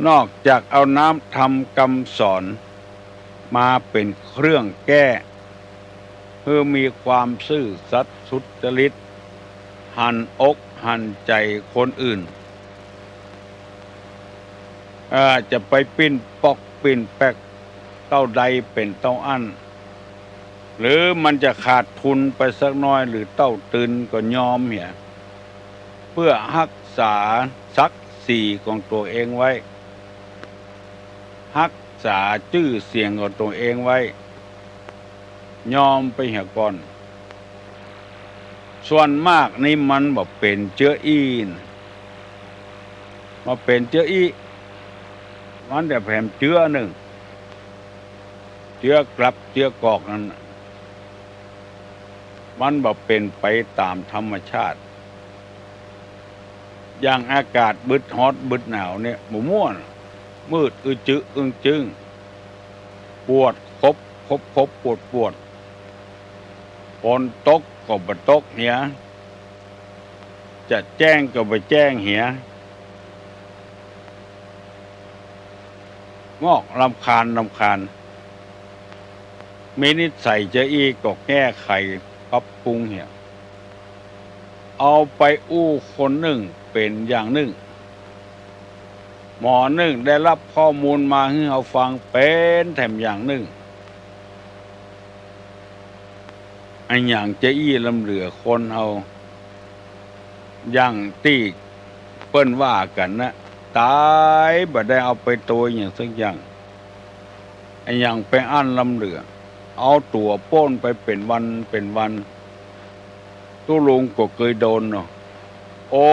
นอกจากเอาน้ำทำคำสอนมาเป็นเครื่องแก้เพื่อมีความซื่อสัตย์สุจริตหันอกหันใจคนอื่นจะไปปิ้นปอกปิ้นแปกเต้าใดเป็นเต้าอั้นหรือมันจะขาดทุนไปสักน้อยหรือเต้าตื่นก็ยอมเหี่ยเพื่อรักษาศักดิ์ศรีของตัวเองไว้รักษาชื่อเสียงของตัวเองไว้ยอมไปเหี่ยก่อนส่วนมากนี่มันบอกเป็นเชื้ออีนมาเป็นเชื้ออีมันแต่แผ่นเชื้อหนึ่งเชื้อกลับเชื้อกอกนั้นมันบอกเป็นไปตามธรรมชาติ อย่างอากาศบึดฮอตบึดหนาวเนี่ยหมู่ม่วนมืดอึจึอึงจึงปวดคบปวดฝนตกก็บ่ตกเหียจะแจ้งก็บ่แจ้งเหียงอกรำคาญมีนิสัยจะอีก็แก้ไขปรับปรุงเหียเอาไปอู้คนหนึ่งเป็นอย่างหนึ่งหมอหนึ่งได้รับข้อมูลมาให้เราฟังเป็นแถมอย่างหนึ่งอันอย่างจะอี้ลำเหลือคนเอาอย่างที่เปิ้นว่ากันนะตายบ่ได้เอาไปตัวอย่างสักอย่างอันอย่างไปอั้นลำเหลือเอาตัวโป้นไปเป็นวันตู้ลุงก็เคยโดนเนาะโอ้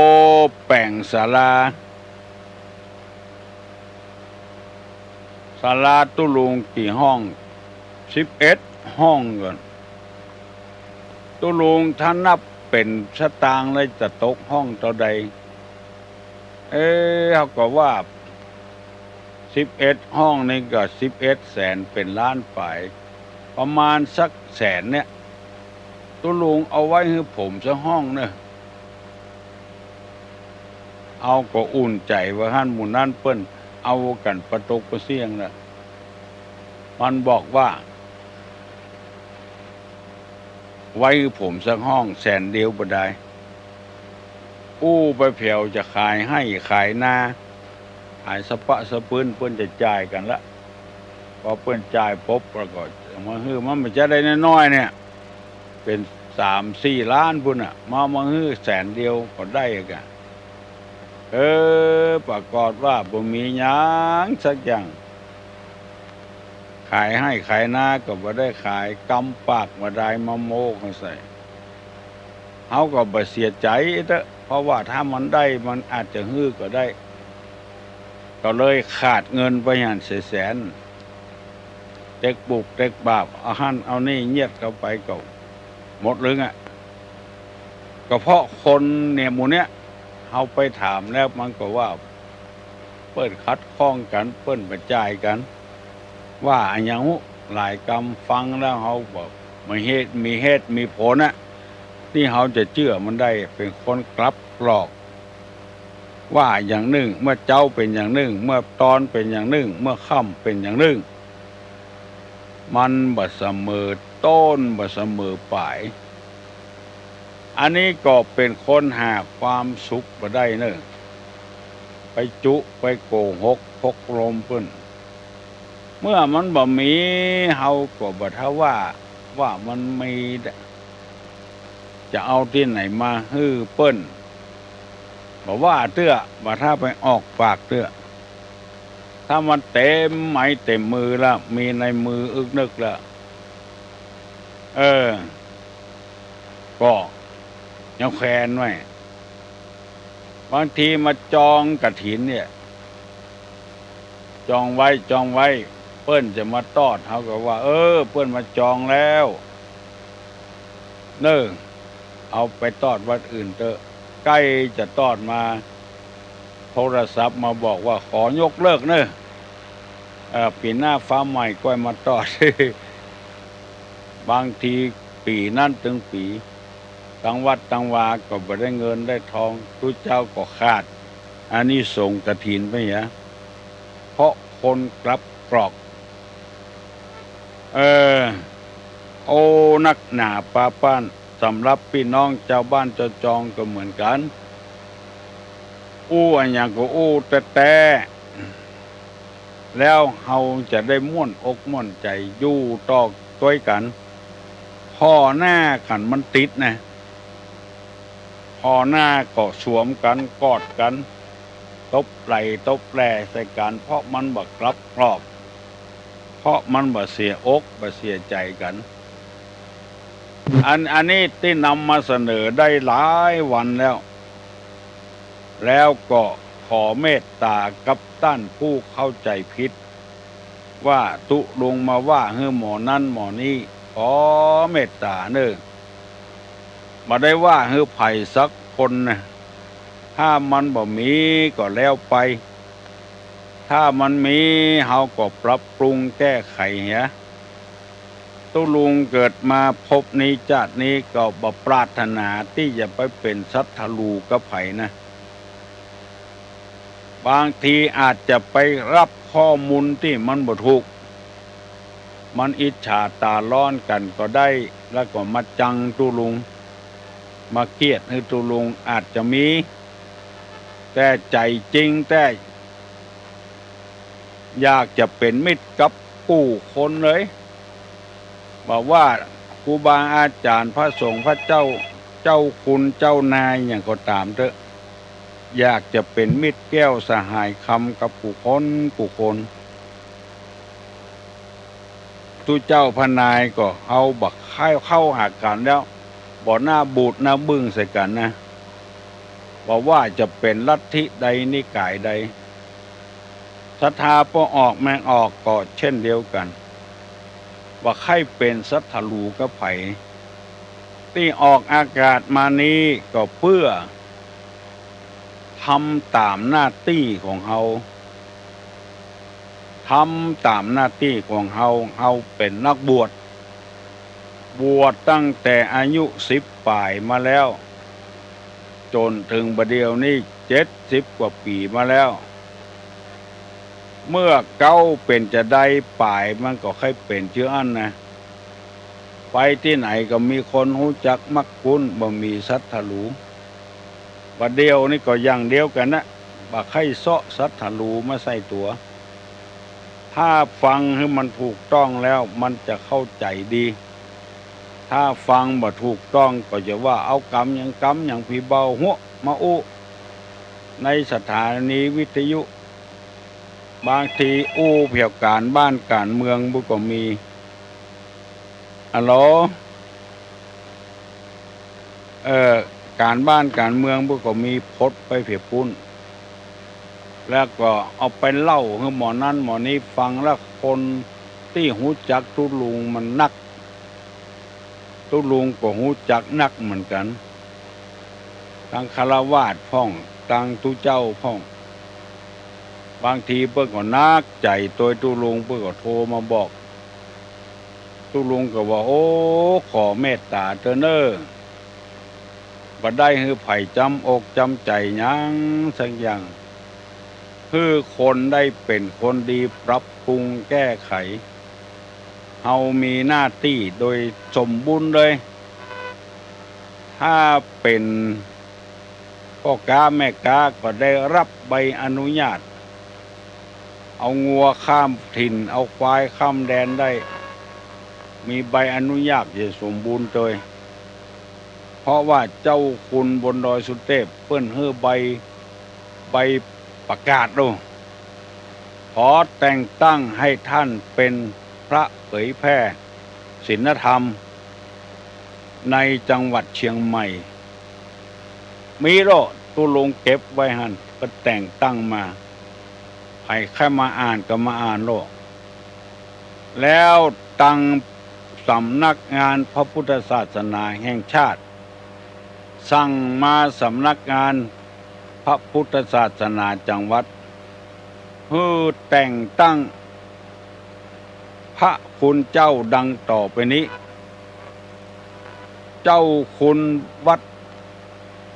แป่งศาลาตู้ลุงกี่ห้อง11ห้องก่อนตู้ลุงท่านนับเป็นสตางค์เลยจะตกห้องเท่าใดเขาก็ว่า11ห้องนี่ก็11แสนเป็นล้านฝ่ายประมาณสักแสนเนี่ยตู้ลุงเอาไว้ให้ผมสักห้องเนอะเอาก็อุ่นใจว่าท่านหมู่นั้นเปิ้นเอากันประตกประเสียงนะมันบอกว่าไว้ผมสักห้องแสนเดียวบ่ได้อู้ไปเผียวจะขายให้ขายหน้าขายสปะสะปืนเปิ้นจะจ่ายกันละพอเปิ้นจ่ายปุ๊บแล้วก็มาฮื้อมันจะได้น้อยๆเนี่ยเป็น3-4 ล้านพุ่นน่ะมาฮื้อแสนเดียวก็ได้กันปรากฏว่าบ่มีหยังสักอย่างขายให้ขายหน้าก็บ่ได้ขายกำปากบ่ได้มาโมกใส่เฮาก็บ่เสียใจเด้อเพราะว่าถ้ามันได้มันอาจจะฮื้อก็ได้ก็เลยขาดเงินไปหั่นแสนเต็กบุกเต็กบาปเอาหั่นเอานี่เงียดเข้าไปก็หมดลึงอ่ะก็เพราะคนเนี่ยหมู่เนี้ยเฮาไปถามแล้วมันก็ว่าเปิ้นคัดข้องกันเปิ้นบ่จ่ายกันว่าอันหยังหลายกรรมฟังแล้วเฮาบอกมีเหตุมีผลน่ะที่เฮาจะเชื่อมันได้เป็นคนกลับกรอกว่าอย่างหนึ่งเมื่อเจ้าเป็นอย่างหนึ่งเมื่อตอนเป็นอย่างหนึ่งเมื่อค่ำเป็นอย่างหนึ่งมันบ่เสมอต้นบ่เสมอปลายอันนี้ก็เป็นคนหาความสุขบ่ได้เนอะไปจุไปโกหกพกลมเพิ่นเมื่อมันบ่มีเฮาก็บ่ท้าว่ามันมีจะเอาที่ไหนมาฮื้อเปิ้นบ่ว่าเตื้อบ่ถ้าไปออกปากเตื้อถ้ามันเต็มไม้เต็มมือแล้วมีในมืออึกนึกแล้วก็ยังแขวนไว้บางทีมาจองกฐินเนี่ยจองไว้เปิ้นจะมาตอดเขาก็ว่าเปิ้นมาจองแล้วเอาไปตอดวัดอื่นเถอะใกล้จะตอดมาโทรศัพท์มาบอกว่าขอยกเลิกปีหน้าฟ้าใหม่ก็มาตอด บางทีปีนั่นถึงปีตั้งวัดตั้งวาก็บ่ได้เงินได้ทองทุกเจ้าก็ขาดอันนี้ส่งกฐินไปเพราะคนกลับกรอกนักหนาป้าป้านสำหรับพี่น้องชาวบ้านเจ้าจองก็เหมือนกันอันอย่างก็แต่แล้วเฮาจะได้ม่วนอกม่วนใจอยู่ต่อต้วยกันพ่อหน้าขันมันติดนะพ่อหน้าก็สวมกันกอดกันตบไหล่ตบแลใส่กันเพราะมันบ่กลับกรอกเพราะมันบ่เสียอกบ่เสียใจกันอันนี้ที่นำมาเสนอได้หลายวันแล้วก็ขอเมตตากับท่านผู้เข้าใจผิดว่าตุลงมาว่าเฮ้อหมอนั้นหมอนี้ขอเมตตาบ่ได้ว่าเฮ้อไผสักคนนะ ถ้ามันบ่มีก็แล้วไปถ้ามันมีเฮาก็ปรับปรุงแก้ไขเหียตุลุงเกิดมาพบนี้ชาตินี้ก็บ่ปรารถนาที่จะไปเป็นสัตทลูกับไผนะบางทีอาจจะไปรับข้อมูลที่มันบ่ถูกมันอิจฉาตาร้อนกันก็ได้แล้วก็มาจังตุลุงมาเกลียดให้ตุลุงอาจจะมีแต่ใจจริงแต่อยากจะเป็นมิตรกับผู้คนเลยบอกว่าครูบาอาจารย์พระสงฆ์พระเจ้าเจ้าคุณเจ้านายอย่างก็ตามเถอะอยากจะเป็นมิตรแก้วสหายคำกับผู้คนตุเจ้าพนายก็เอาบักเข้าหากันแล้วบ่หน้าบูดหน้าบึ้งใส่กันนะบอกว่าจะเป็นลัทธิใดนิกายใดศรัทธาพอออกแมงออกก็เช่นเดียวกันว่าใครเป็นสัทธลูกับไผที่ออกอากาศมานี้ก็เพื่อทำตามหน้าที่ของเฮาทำตามหน้าที่ของเฮาเป็นนักบวชตั้งแต่อายุ10ปลายมาแล้วจนถึงบัดเดี๋ยวนี้70กว่าปีมาแล้วเมื่อเก้าเป็นจะได้ป่ายมันก็ค่อยเป็นเชื่ออันนะไปที่ไหนก็มีคนรู้จักมักคุ้นบ่มีสัทธลูบัดเดียวนี่ก็อย่างเดียวกันนะบ่ใครเซาะสัทธลูมาใส่ตัวถ้าฟังให้มันถูกต้องแล้วมันจะเข้าใจดีถ้าฟังบ่ถูกต้องก็จะว่าเอากรรมอย่างพี่เบาหัวมาอุในสถานีวิทยุบางทีเพียงการบ้านการเมืองบุก็มีการบ้านการเมืองบุก็มีพดไปเพียปุ้นแล้วก็เอาไปเล่าให้หมอนั้นหมอนี้ฟังแล้วคนที่หูจักตุลุงมันนักตุลุงก็หูจักนักเหมือนกันทั้งคฤหัสถ์พ้องทั้งตุเจ้าพ้องบางทีเพิ่นก็นักใจตัวตุลุงเพิ่นก็โทรมาบอกตุลุงก็ว่าโอ้ขอเมตตาเถอะเด้อบ่ได้ให้ไผจำอกจำใจหยังสักอย่างคือคนได้เป็นคนดีปรับปรุงแก้ไขเฮามีหน้าที่โดยสมบูรณ์เลยถ้าเป็นพ่อค้าแม่ค้าก็ได้รับใบอนุญาตเอางัวข้ามถิ่นเอาควายข้ามแดนได้มีใบอนุญาตอย่างสมบูรณ์เลยเพราะว่าเจ้าคุณบนดอยสุเทพเปิ้นให้ใบประกาศดูขอแต่งตั้งให้ท่านเป็นพระเผยแพร่ศีลธรรมในจังหวัดเชียงใหม่มีโลตุลุงเก็บไว้หั่นก็แต่งตั้งมาให้ใครมาอ่านก็มาอ่านโลกแล้วตั้งสำนักงานพระพุทธศาสนาแห่งชาติสั่งมาสำนักงานพระพุทธศาสนาจังหวัดเพื่อแต่งตั้งพระคุณเจ้าดังต่อไปนี้เจ้าคุณวัด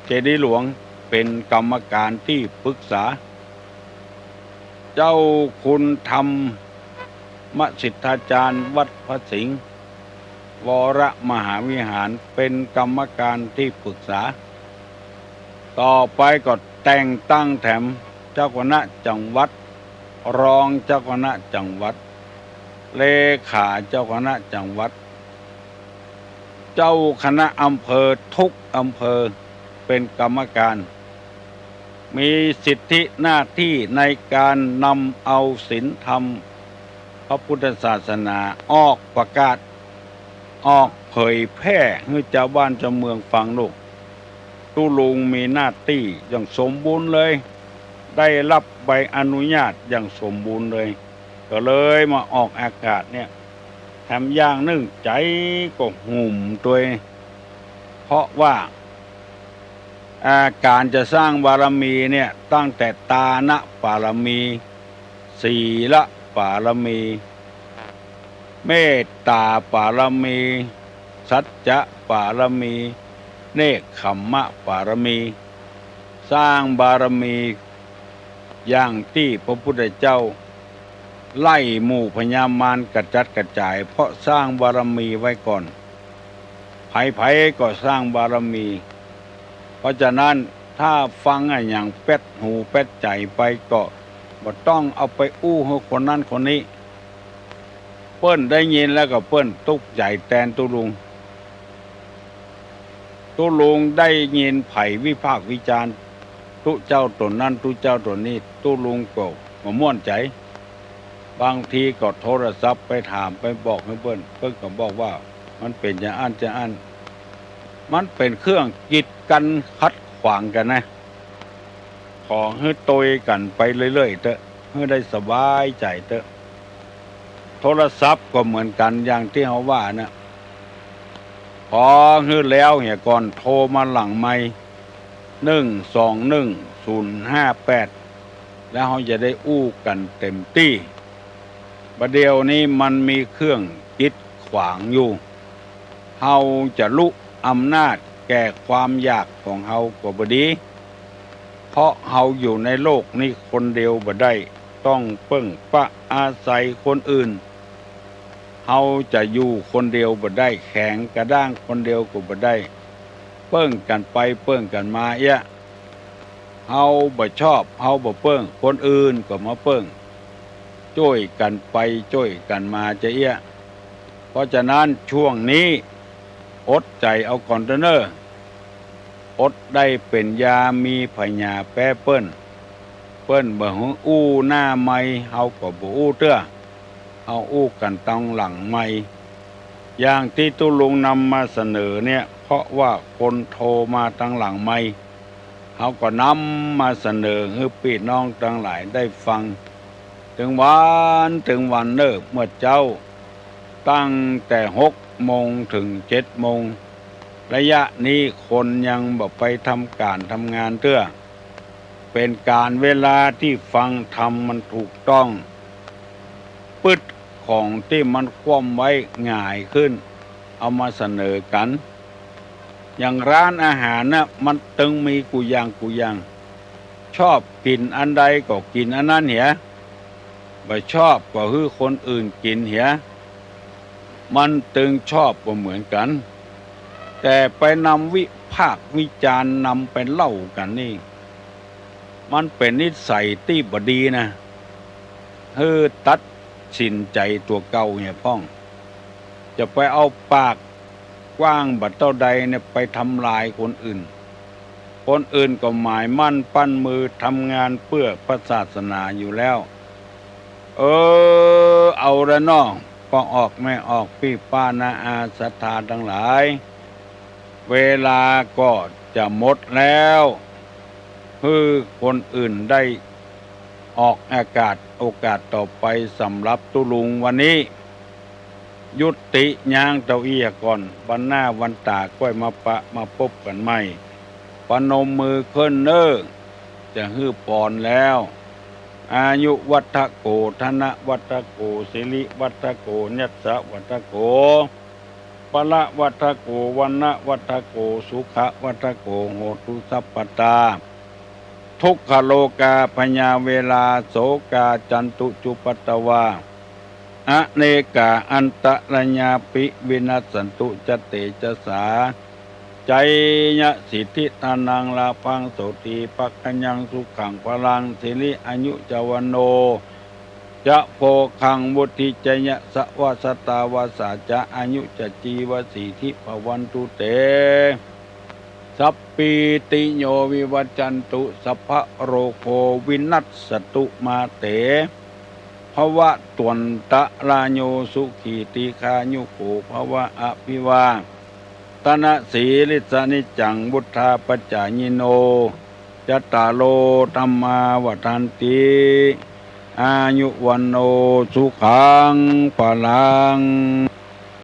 เจดีย์หลวงเป็นกรรมการที่ปรึกษาเจ้าคุณธรรมสิทธาจารย์วัดพระสิงห์วรมหาวิหารเป็นกรรมการที่ปรึกษาต่อไปก็แต่งตั้งแถมเจ้าคณะจังหวัดรองเจ้าคณะจังหวัดเลขาเจ้าคณะจังหวัดเจ้าคณะอำเภอทุกอำเภอเป็นกรรมการมีสิทธิหน้าที่ในการนำเอาศีลธรรมพระพุทธศาสนาออกประกาศออกเผยแพร่ให้ชาวบ้านชาวเมืองฟังลูกตุลุงมีหน้าที่อย่างสมบูรณ์เลยได้รับใบอนุญาตอย่างสมบูรณ์เลยก็เลยมาออกอากาศเนี่ยแถมอย่างหนึ่งใจก็หุ่มตัวเพราะว่า การจะสร้างบารมีเนี่ยตั้งแต่ตานะบารมีศีลบารมีเมตตาบารมีสัจจะบารมีเนกขัมมะบารมีสร้างบารมีอย่างที่พระพุทธเจ้าไล่หมู่พญามารกระจัดกระจายเพราะสร้างบารมีไว้ก่อนไผๆก็สร้างบารมี เพราะฉะนั้นถ้าฟังอย่างเป็ดหูเป็ดใจไปก็บ่ต้องเอาไปอู้ให้คนนั้นคนนี้เปิ้นได้ยินแล้วก็เปิ้นตุกใจแตนตุลุงได้ยินไผ่วิพากษ์วิจารณ์ตุเจ้าตนนั้นตุเจ้าตนนี้ตุลุงก็ม่วนใจบางทีก็โทรศัพท์ไปถามไปบอกให้เปิ้นก็บอกว่ามันเป็นอย่างอันจะอันมันเป็นเครื่องกีดกันขัดขวางกันนะขอให้โตยกันไปเรื่อยๆเถอะให้ได้สบายใจเถอะโทรศัพท์ก็เหมือนกันอย่างที่เขาว่านะขอให้แล้วเหี่ยก่อนโทรมาหลังไม่121-058แล้วเขาจะได้อู้กันเต็มที่ประเดี๋ยวนี้มันมีเครื่องกีดขวางอยู่เฮาจะลุอำนาจแก่ความอยากของเฮาก็บ่ดีเพราะเฮาอยู่ในโลกนี้คนเดียวบ่ได้ต้องเพิ่งปะอาศัยคนอื่นเฮาจะอยู่คนเดียวบ่ได้แข็งกระด้างคนเดียวก็บ่ได้เปิ้งกันไปเปิ้งกันมาเฮาบ่ชอบเฮาบ่เปิ้งคนอื่นก็มาเปิ้งช่วยกันไปช่วยกันมาเพราะฉะนั้นช่วงนี้อดใจเอาก่อนเด้ออดได้เป็นยามีพญาแป้เปิ้นบ่ฮู้อู้หน้าใหม่เฮาก็บ่อู้เตื้อเฮาอู้กันตองหลังใหม่อย่างที่ตุลุงนำมาเสนอเนี่ยเพราะว่าคนโทรมาทางหลังใหม่เฮาก็นำมาเสนอให้พี่น้องทั้งหลายได้ฟังถึงวันเด้อเมื่อเจ้าตั้งแต่6 โมงถึง7 โมงระยะนี้คนยังบ่ไปทำการทำงานเตื้อเป็นการเวลาที่ฟังธรรมมันถูกต้องปึดของที่มันคว่ำไว้ง่ายขึ้นเอามาเสนอกันอย่างร้านอาหารน่ะมันตึงมีกูอย่างชอบกินอันใดก็กินอันนั้นเหียบ่ชอบก็ให้คนอื่นกินเหียมันตึงชอบก็เหมือนกันแต่ไปนำวิพากษ์วิจารณ์นำไปเล่ากันนี่มันเป็นนิสัยที่บ่ดีนะตัดสินใจตัวเก่าเนี่ยพ้องจะไปเอาปากกว้างบัดเท่าใดเนี่ยไปทำลายคนอื่นก็หมายมั่นปั้นมือทำงานเพื่อพระศาสนาอยู่แล้วเอาละน้องก็ออกไม่ออกพี่ป้านาอาศรัทธาทั้งหลายเวลาก็จะหมดแล้วคือคนอื่นได้ออกอากาศโอกาสต่อไปสำหรับตุลุงวันนี้ยุติย่างเต้าอี้ก่อนวันหน้าวันตาค่อยมาพบกันใหม่ปนมมือขึ้นจะฮื้อปอนแล้วอายุวัฏโกธนะวัฏโกสิริวัฏโกยัสสะวัฏโกปละวัฏโกวันนะวัฏโกสุขะวัฏโกโหตุสัพพตาทุกขโลกาพญาเวลาโสกาจันตุจุปัตตวาอเนกาอันตรัญญาปิวินัสสันตุจเตจสาใจยะสิทธิทานังลาพังโสติปักขัญญังสุขังพลังสิริอายุจวันโนจะโพคังวุติจยะสวสตาวาสาจะอายุจจีวสีทิภวันตุเตสัพปีติโยวิวัจจันตุสัพพะโรโควินัสสตุมาเตภวะตวนตะลาโยสุขีติคายุโกภวะอภิวาตนะสีลิสนิจังบุทธาปัจจายิโนจัตตาโลธัมมาวัฏันติอายุวันโนสุขังพลัง